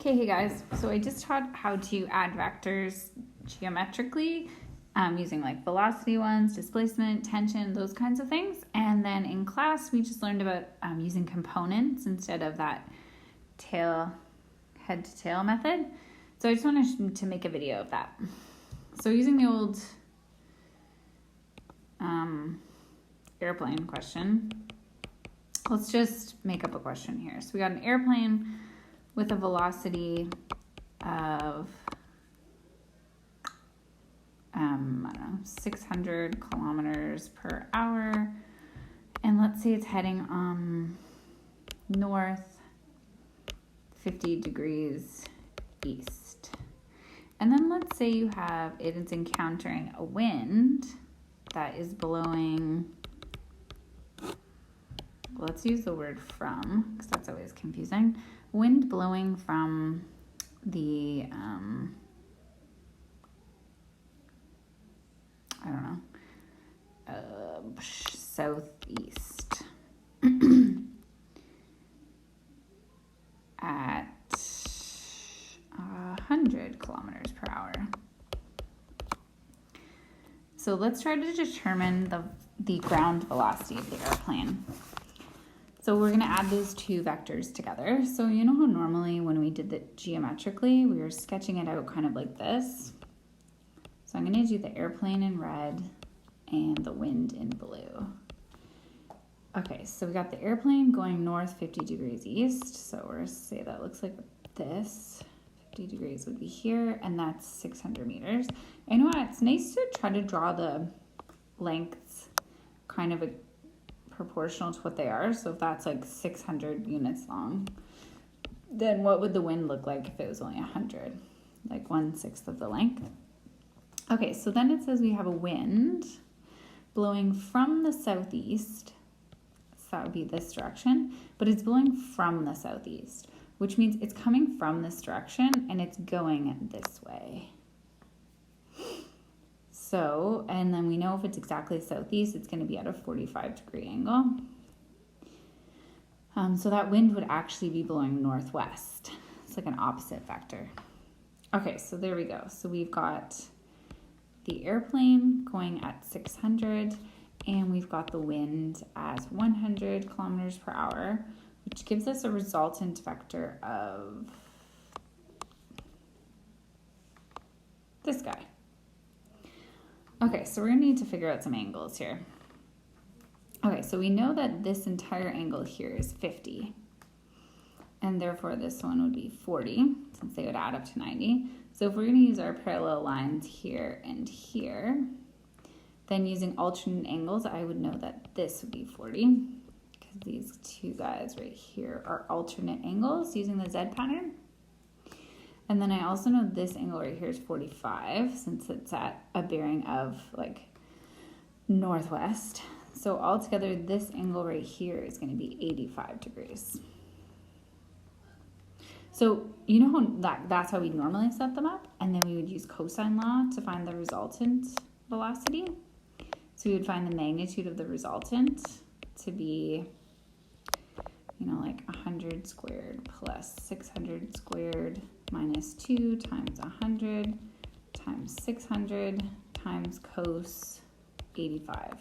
Okay, hey guys, so I just taught how to add vectors geometrically using like velocity ones, displacement, tension, those kinds of things. And then in class, we just learned about using components instead of that head to tail method. So I just wanted to make a video of that. So using the old airplane question, let's just make up a question here. So we got an airplane with a velocity of, 600 kilometers per hour. And let's say it's heading north 50 degrees east. And then let's say you have, it's encountering a wind that is blowing, let's use the word from, because that's always confusing. Wind blowing from the, southeast at 100 kilometers per hour. So let's try to determine the ground velocity of the airplane. So we're going to add these two vectors together. So you know how normally when we did it geometrically, we were sketching it out kind of like this. So I'm going to do the airplane in red and the wind in blue. Okay, so we got the airplane going north 50 degrees east. So we're going to say that looks like this. 50 degrees would be here, and that's 600 meters. And you know what? It's nice to try to draw the lengths kind of proportional to what they are. So if that's like 600 units long, then what would the wind look like if it was only 100? Like 1/6 of the length. Okay, so then it says we have a wind blowing from the southeast. So that would be this direction, but it's blowing from the southeast, which means it's coming from this direction and it's going this way. So, and then we know if it's exactly southeast, it's going to be at a 45-degree angle. So that wind would actually be blowing northwest. It's like an opposite vector. Okay, so there we go. So we've got the airplane going at 600, and we've got the wind as 100 kilometers per hour, which gives us a resultant vector of this guy. Okay, so we're going to need to figure out some angles here. Okay, so we know that this entire angle here is 50, and therefore this one would be 40, since they would add up to 90. So if we're going to use our parallel lines here and here, then using alternate angles, I would know that this would be 40, because these two guys right here are alternate angles using the Z pattern. And then I also know this angle right here is 45, since it's at a bearing of like northwest. So altogether, this angle right here is going to be 85 degrees. So you know how that's how we normally set them up, and then we would use cosine law to find the resultant velocity. So we would find the magnitude of the resultant to be, like 100 squared plus 600 squared minus 2 times 100 times 600 times cos 85.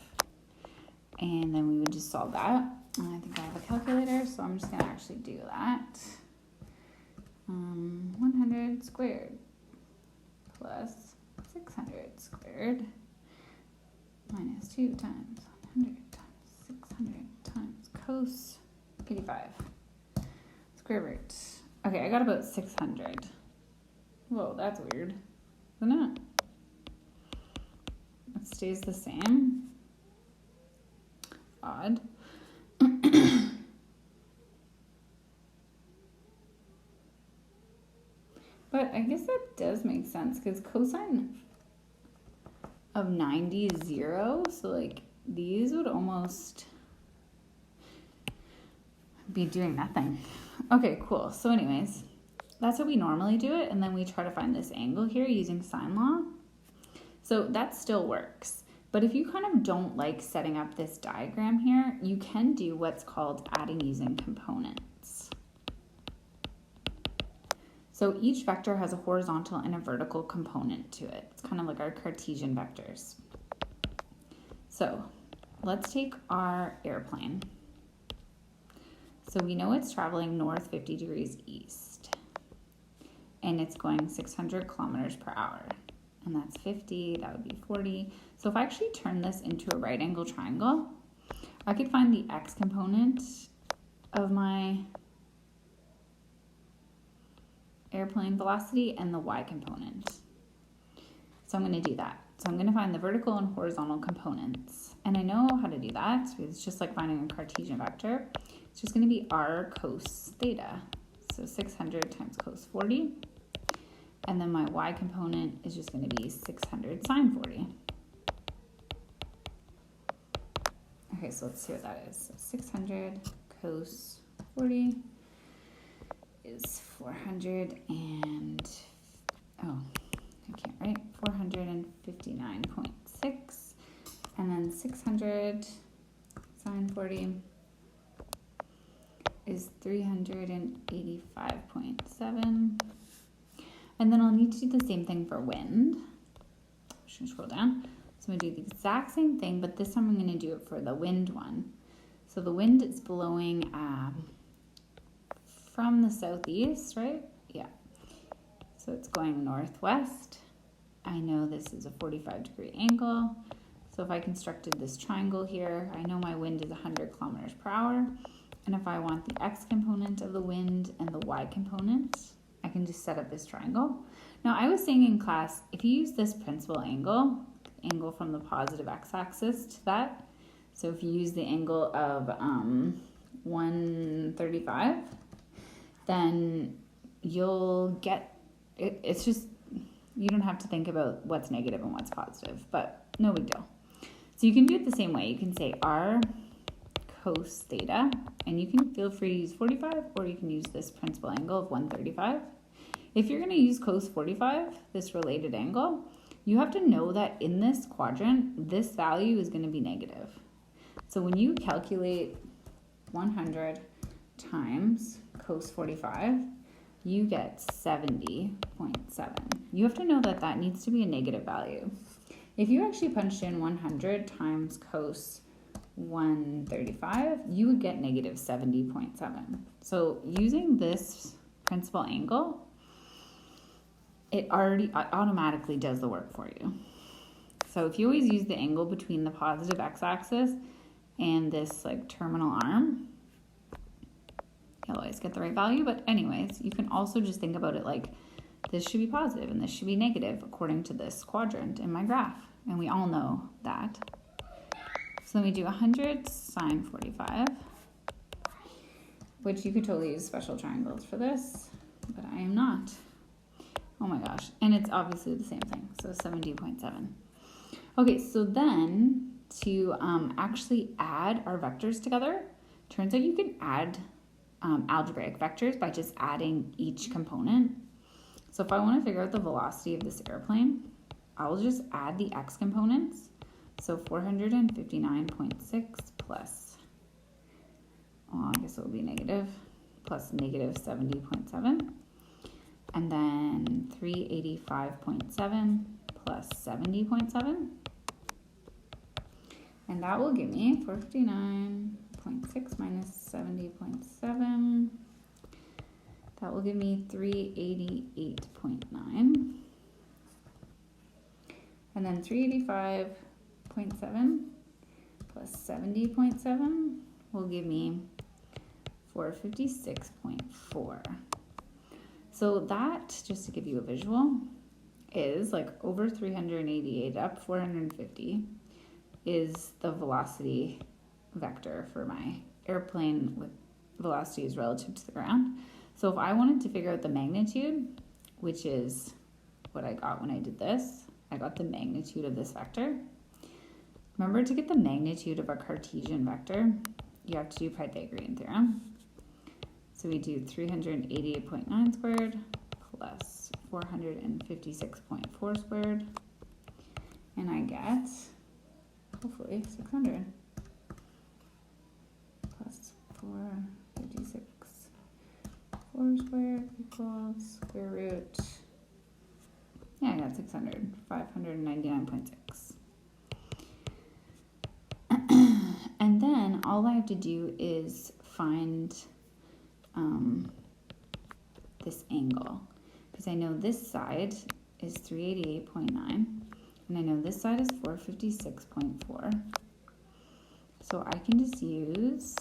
And then we would just solve that. And I think I have a calculator, so I'm just going to actually do that. 100 squared plus 600 squared minus 2 times 100 times 600 times cos 85 square root. Okay, I got about 600. Whoa, that's weird, isn't it? It stays the same. Odd. But I guess that does make sense, because cosine of 90 is 0. So like these would almost be doing nothing. Okay, cool. So anyways, that's how we normally do it. And then we try to find this angle here using sine law. So that still works. But if you kind of don't like setting up this diagram here, you can do what's called adding using components. So each vector has a horizontal and a vertical component to it. It's kind of like our Cartesian vectors. So let's take our airplane. So we know it's traveling north 50 degrees east, and it's going 600 kilometers per hour. And that's 50, that would be 40. So if I actually turn this into a right angle triangle, I could find the x component of my airplane velocity and the y component. So I'm going to do that. So I'm going to find the vertical and horizontal components. And I know how to do that. It's just like finding a Cartesian vector. It's just going to be r cos theta. So 600 times cos 40. And then my y component is just going to be 600 sine 40. Okay, so let's see what that is. So 600 cos 40 is 400 and, oh, I can't write, 459.6. And then 600 sine 40 is 385.7. And then I'll need to do the same thing for wind. I should scroll down. So I'm going to do the exact same thing, but this time I'm going to do it for the wind one. So the wind is blowing from the southeast, right? Yeah. So it's going northwest. I know this is a 45-degree angle. So if I constructed this triangle here, I know my wind is 100 kilometers per hour. And if I want the x component of the wind and the y component, I can just set up this triangle. Now, I was saying in class, if you use this principal angle from the positive x-axis to that, so if you use the angle of 135, then you'll get, it's just, you don't have to think about what's negative and what's positive, but no big deal. So you can do it the same way. You can say r cos theta, and you can feel free to use 45, or you can use this principal angle of 135. If you're going to use cos 45, this related angle, you have to know that in this quadrant, this value is going to be negative. So when you calculate 100 times cos 45, you get 70.7. You have to know that that needs to be a negative value. If you actually punched in 100 times cos 135, you would get negative 70.7. So using this principal angle, it automatically does the work for you. So if you always use the angle between the positive x-axis and this like terminal arm, you'll always get the right value. But anyways, you can also just think about it like this should be positive and this should be negative according to this quadrant in my graph. And we all know that. So let me do 100 sine 45, which you could totally use special triangles for this, but I am not. Oh my gosh. And it's obviously the same thing. So 70.7. Okay, so then to actually add our vectors together, turns out you can add algebraic vectors by just adding each component. So if I want to figure out the velocity of this airplane, I'll just add the x components. So 459.6 plus, I guess it will be negative, plus negative 70.7. And then 385.7 plus 70.7. And that will give me 459.6 minus 70.7. That will give me 388.9. And then 385.7 plus 70.7 will give me 456.4. So that, just to give you a visual, is like over 388 up 450 is the velocity vector for my airplane with velocities relative to the ground. So if I wanted to figure out the magnitude, which is what I got when I did this, I got the magnitude of this vector. Remember, to get the magnitude of a Cartesian vector, you have to do Pythagorean theorem. So we do 388.9 squared plus 456.4 squared, and I get, hopefully, 600 plus 456 4 squared equals square root. Yeah, I got 600, 599.6. And then all I have to do is find this angle, because I know this side is 388.9 and I know this side is 456.4. So I can just use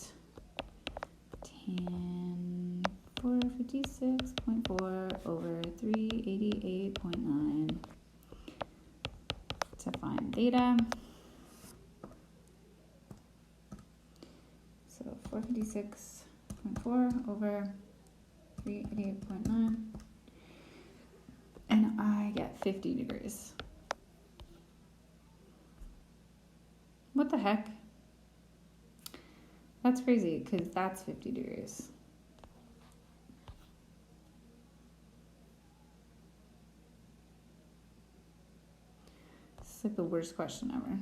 tan 456.4 over 388.9 to find theta. So 456.4 over 388.9, and I get 50 degrees. What the heck? That's crazy, because that's 50 degrees. It's like the worst question ever.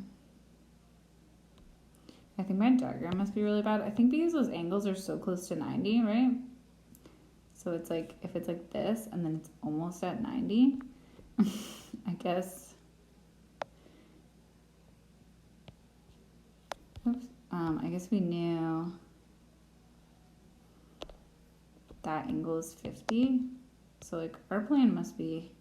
I think my diagram must be really bad. I think because those angles are so close to 90, right? So it's like, if it's like this and then it's almost at 90, I guess. Oops. I guess we knew that angle is 50. So like our plane must be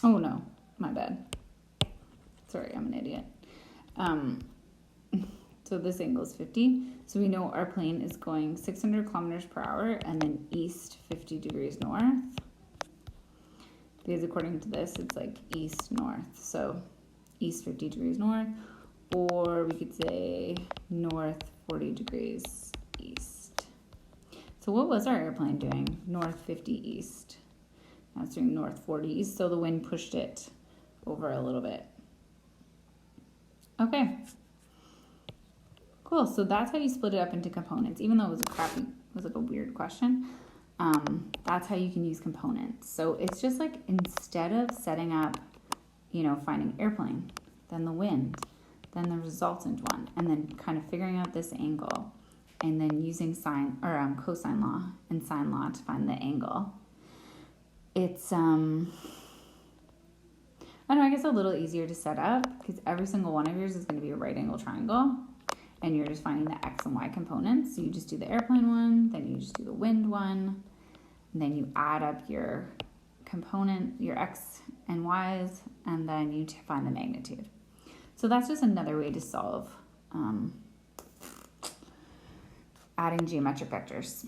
oh no, my bad. Sorry, I'm an idiot. So this angle is 50. So we know our plane is going 600 kilometers per hour and then east 50 degrees north. Because according to this, it's like east north. So east 50 degrees north, or we could say north 40 degrees east. So what was our airplane doing? North 50 east. Now it's doing north 40 east, so the wind pushed it over a little bit. Okay. Cool, so that's how you split it up into components. Even though it was like a weird question, that's how you can use components. So it's just like, instead of setting up, finding airplane, then the wind, then the resultant one, and then kind of figuring out this angle, and then using sine or cosine law and sine law to find the angle. It's I don't know, I guess a little easier to set up, because every single one of yours is going to be a right angle triangle, and you're just finding the x and y components. So you just do the airplane one, then you just do the wind one, and then you add up your component, your x and y's, and then you find the magnitude. So that's just another way to solve adding geometric vectors.